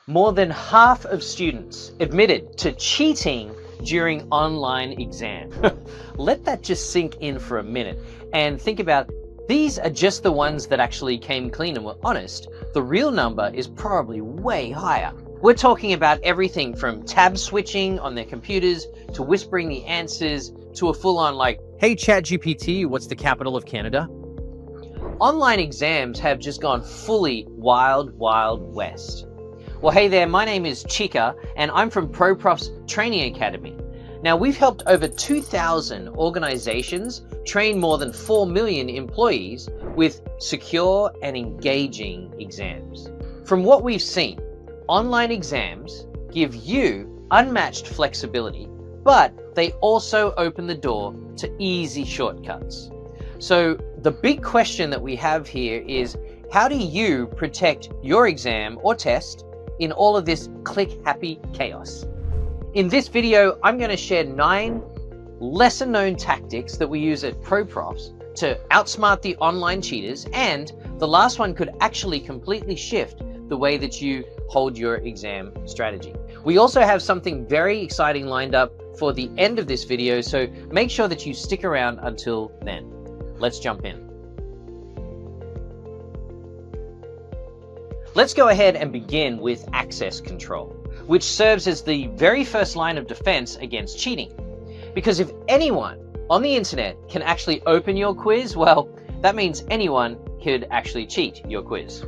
More than half of students admitted to cheating during online exam. Let that just sink in for a minute and think about, these are just the ones that actually came clean and were honest. The real number is probably way higher. We're talking about everything from tab switching on their computers to whispering the answers to a full-on like, "Hey ChatGPT, what's the capital of Canada?" Online exams have just gone fully wild, wild west. Well, hey there, my name is Chika and I'm from ProProfs Training Academy. Now, we've helped over 2,000 organizations train more than 4 million employees with secure and engaging exams. From what we've seen, online exams give you unmatched flexibility, but they also open the door to easy shortcuts. So the big question that we have here is, how do you protect your exam or test in all of this click-happy chaos? In this video, I'm going to share 9 lesser-known tactics that we use at ProProfs to outsmart the online cheaters, and the last one could actually completely shift the way that you hold your exam strategy. We also have something very exciting lined up for the end of this video, so make sure that you stick around until then. Let's jump in. Let's go ahead and begin with access control, which serves as the very first line of defense against cheating. Because if anyone on the internet can actually open your quiz, well, that means anyone could actually cheat your quiz.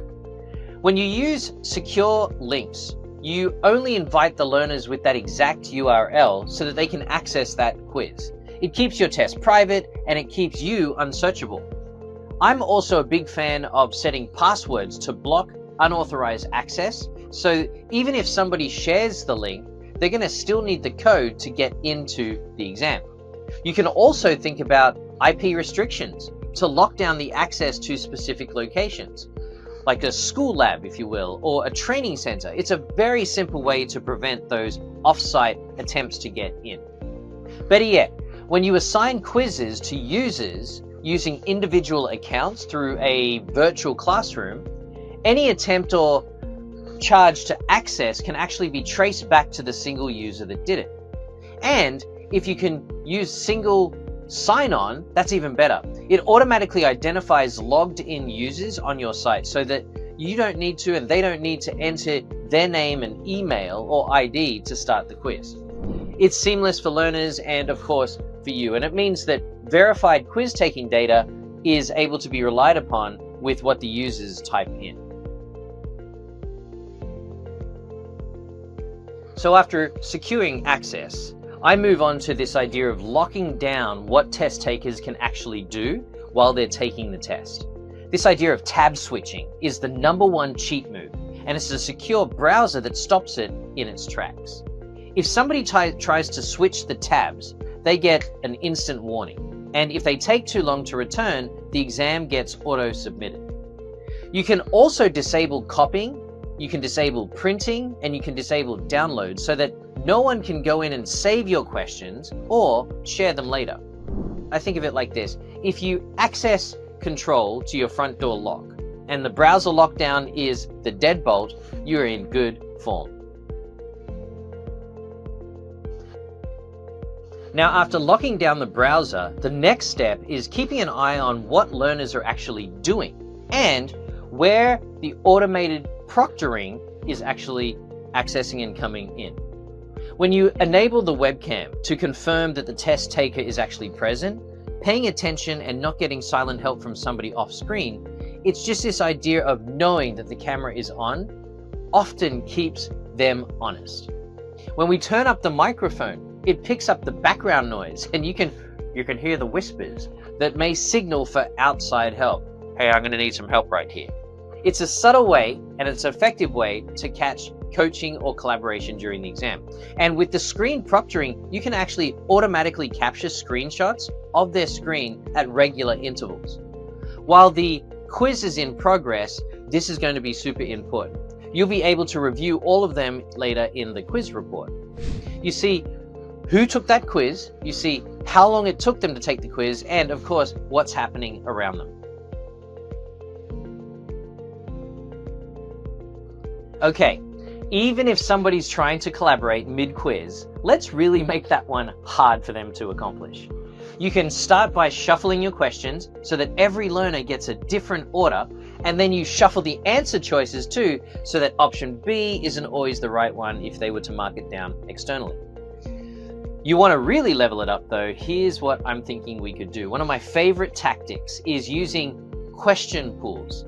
When you use secure links, you only invite the learners with that exact URL so that they can access that quiz. It keeps your test private and it keeps you unsearchable. I'm also a big fan of setting passwords to block unauthorized access, so even if somebody shares the link, they're going to still need the code to get into the exam. You can also think about IP restrictions to lock down the access to specific locations, like a school lab, if you will, or a training center. It's a very simple way to prevent those off-site attempts to get in. Better yet, when you assign quizzes to users using individual accounts through a virtual classroom, any attempt or charge to access can actually be traced back to the single user that did it. And if you can use single sign-on, that's even better. It automatically identifies logged in users on your site so that you don't need to, and they don't need to enter their name and email or ID to start the quiz. It's seamless for learners and of course for you, and it means that verified quiz taking data is able to be relied upon with what the users type in. So after securing access, I move on to this idea of locking down what test takers can actually do while they're taking the test. This idea of tab switching is the #1 cheat move, and it's a secure browser that stops it in its tracks. If somebody tries to switch the tabs, they get an instant warning. And if they take too long to return, the exam gets auto-submitted. You can also disable copying, you can disable printing, and you can disable downloads so that no one can go in and save your questions or share them later. I think of it like this. If you access control to your front door lock and the browser lockdown is the deadbolt, you're in good form. Now, after locking down the browser, the next step is keeping an eye on what learners are actually doing and where the automated proctoring is actually accessing and coming in. When you enable the webcam to confirm that the test taker is actually present, paying attention and not getting silent help from somebody off screen, it's just this idea of knowing that the camera is on often keeps them honest. When we turn up the microphone, it picks up the background noise and you can hear the whispers that may signal for outside help. Hey, I'm gonna need some help right here. It's a subtle way and it's an effective way to catch coaching or collaboration during the exam. And with the screen proctoring, you can actually automatically capture screenshots of their screen at regular intervals. While the quiz is in progress, this is going to be super important. You'll be able to review all of them later in the quiz report. You see who took that quiz, you see how long it took them to take the quiz, and of course, what's happening around them. Okay, Even if somebody's trying to collaborate mid-quiz, let's really make that one hard for them to accomplish. You can start by shuffling your questions so that every learner gets a different order, and then you shuffle the answer choices too, so that option B isn't always the right one if they were to mark it down externally. You want to really level it up though, here's what I'm thinking we could do. One of my favorite tactics is using question pools.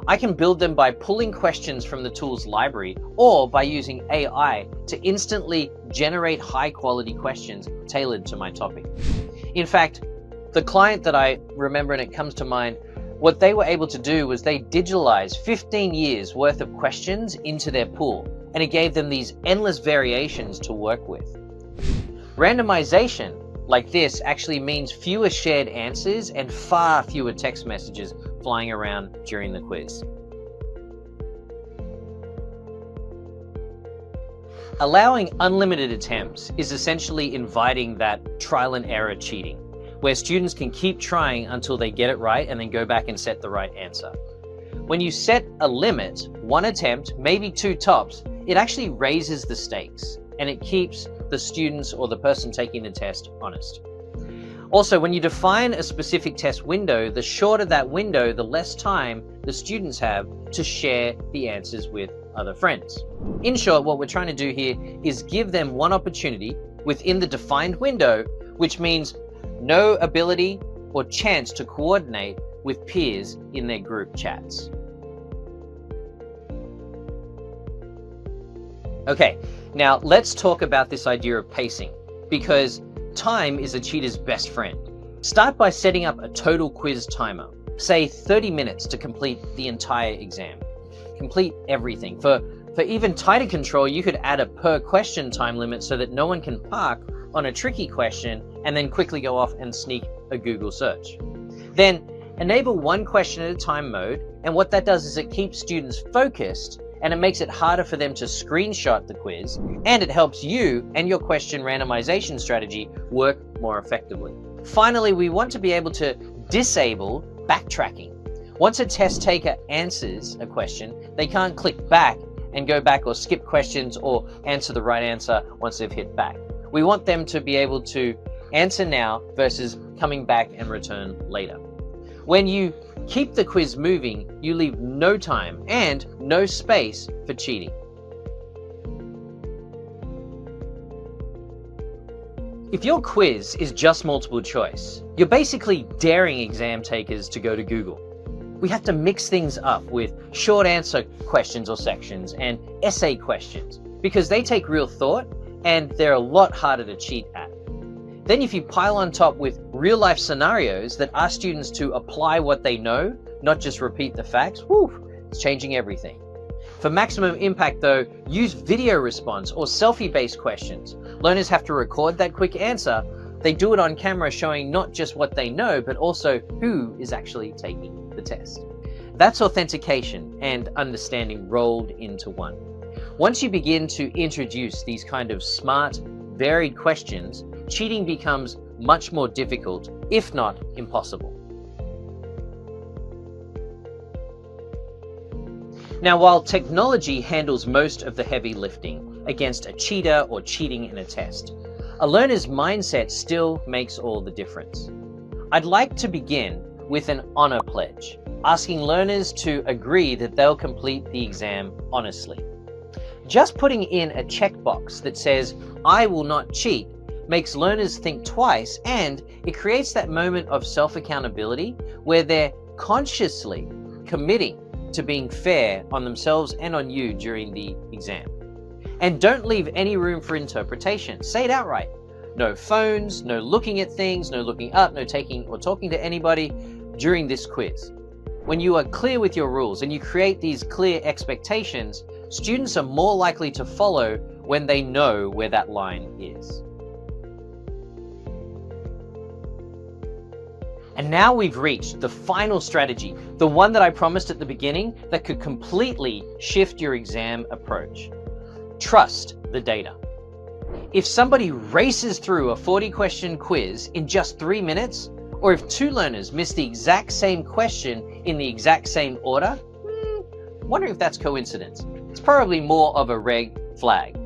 I can build them by pulling questions from the tool's library or by using AI to instantly generate high quality questions tailored to my topic. In fact, the client that I remember and it comes to mind, what they were able to do was they digitalized 15 years worth of questions into their pool, and it gave them these endless variations to work with. Randomization like this actually means fewer shared answers and far fewer text messages flying around during the quiz. Allowing unlimited attempts is essentially inviting that trial and error cheating, where students can keep trying until they get it right and then go back and set the right answer. When you set a limit, one attempt, maybe two tops, it actually raises the stakes and it keeps the students or the person taking the test honest. Also, when you define a specific test window, the shorter that window, the less time the students have to share the answers with other friends. In short, what we're trying to do here is give them one opportunity within the defined window, which means no ability or chance to coordinate with peers in their group chats. Okay, now let's talk about this idea of pacing, because time is a cheater's best friend. Start by setting up a total quiz timer, say 30 minutes to complete the entire exam. Complete everything. For even tighter control, you could add a per question time limit so that no one can park on a tricky question and then quickly go off and sneak a Google search. Then enable one question at a time mode, and what that does is it keeps students focused and it makes it harder for them to screenshot the quiz, and it helps you and your question randomization strategy work more effectively. Finally, we want to be able to disable backtracking. Once a test taker answers a question, they can't click back and go back or skip questions or answer the right answer once they've hit back. We want them to be able to answer now versus coming back and return later. When you keep the quiz moving, you leave no time and no space for cheating. If your quiz is just multiple choice, you're basically daring exam takers to go to Google. We have to mix things up with short answer questions or sections and essay questions because they take real thought and they're a lot harder to cheat at. Then if you pile on top with real life scenarios that ask students to apply what they know, not just repeat the facts, it's changing everything. For maximum impact though, use video response or selfie-based questions. Learners have to record that quick answer. They do it on camera showing not just what they know, but also who is actually taking the test. That's authentication and understanding rolled into one. Once you begin to introduce these kind of smart, varied questions, cheating becomes much more difficult, if not impossible. Now, while technology handles most of the heavy lifting against a cheater or cheating in a test, a learner's mindset still makes all the difference. I'd like to begin with an honor pledge, asking learners to agree that they'll complete the exam honestly. Just putting in a checkbox that says, "I will not cheat," makes learners think twice, and it creates that moment of self-accountability where they're consciously committing to being fair on themselves and on you during the exam. And don't leave any room for interpretation. Say it outright. No phones, no looking at things, no looking up, no taking or talking to anybody during this quiz. When you are clear with your rules and you create these clear expectations, students are more likely to follow when they know where that line is. And now we've reached the final strategy, the one that I promised at the beginning that could completely shift your exam approach. Trust the data. If somebody races through a 40-question quiz in just 3 minutes, or if two learners miss the exact same question in the exact same order, wonder if that's coincidence. it's probably more of a red flag.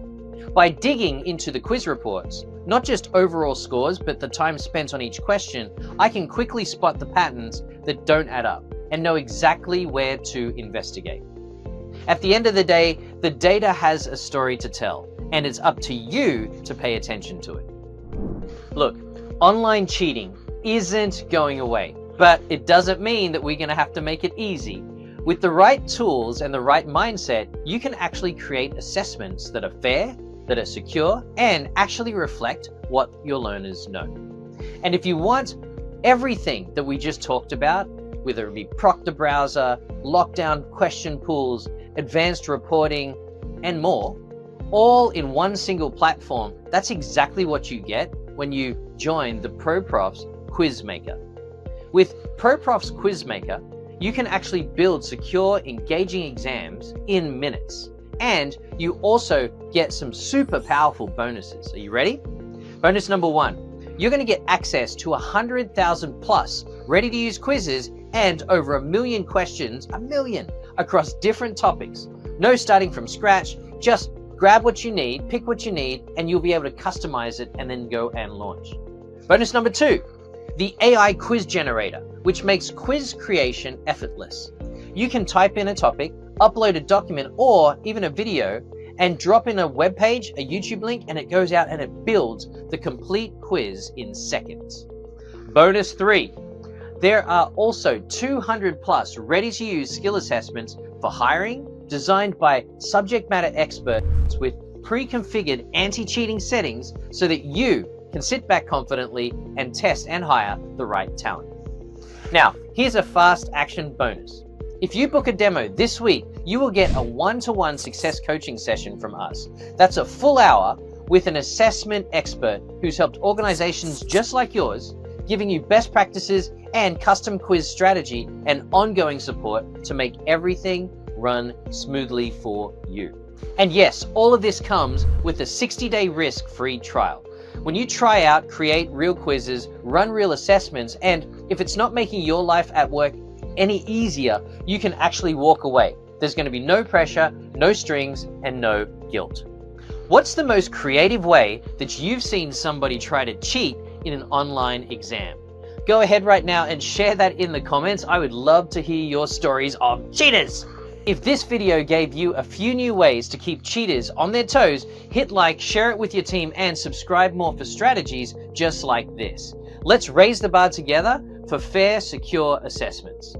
By digging into the quiz reports, not just overall scores, but the time spent on each question, I can quickly spot the patterns that don't add up and know exactly where to investigate. At the end of the day, the data has a story to tell, and it's up to you to pay attention to it. Look, online cheating isn't going away, but it doesn't mean that we're going to have to make it easy. With the right tools and the right mindset, you can actually create assessments that are fair, that are secure, and actually reflect what your learners know. And if you want everything that we just talked about, whether it be Proctor browser, lockdown question pools, advanced reporting, and more, all in one single platform, that's exactly what you get when you join the ProProfs Quiz Maker. With ProProfs Quiz Maker, you can actually build secure, engaging exams in minutes. And you also get some super powerful bonuses. Are you ready? Bonus number 1, you're going to get access to 100,000 plus ready-to-use quizzes and over 1 million questions, 1 million, across different topics. No starting from scratch, just grab what you need, pick what you need, and you'll be able to customize it and then go and launch. Bonus number 2, the AI quiz generator, which makes quiz creation effortless. You can type in a topic, upload a document or even a video, and drop in a web page, a YouTube link, and it goes out and it builds the complete quiz in seconds. Bonus 3, there are also 200 plus ready-to-use skill assessments for hiring, designed by subject matter experts with pre-configured anti-cheating settings so that you can sit back confidently and test and hire the right talent. Now, here's a fast action bonus. If you book a demo this week, you will get a one-to-one success coaching session from us. That's a full hour with an assessment expert who's helped organizations just like yours, giving you best practices and custom quiz strategy and ongoing support to make everything run smoothly for you. And yes, all of this comes with a 60-day risk-free trial. When you try out, create real quizzes, run real assessments, and if it's not making your life at work any easier, you can actually walk away. There's going to be no pressure, no strings, and no guilt. What's the most creative way that you've seen somebody try to cheat in an online exam? Go ahead right now and share that in the comments. I would love to hear your stories of cheaters. If this video gave you a few new ways to keep cheaters on their toes, hit like, share it with your team, and subscribe more for strategies just like this. Let's raise the bar together for fair, secure assessments.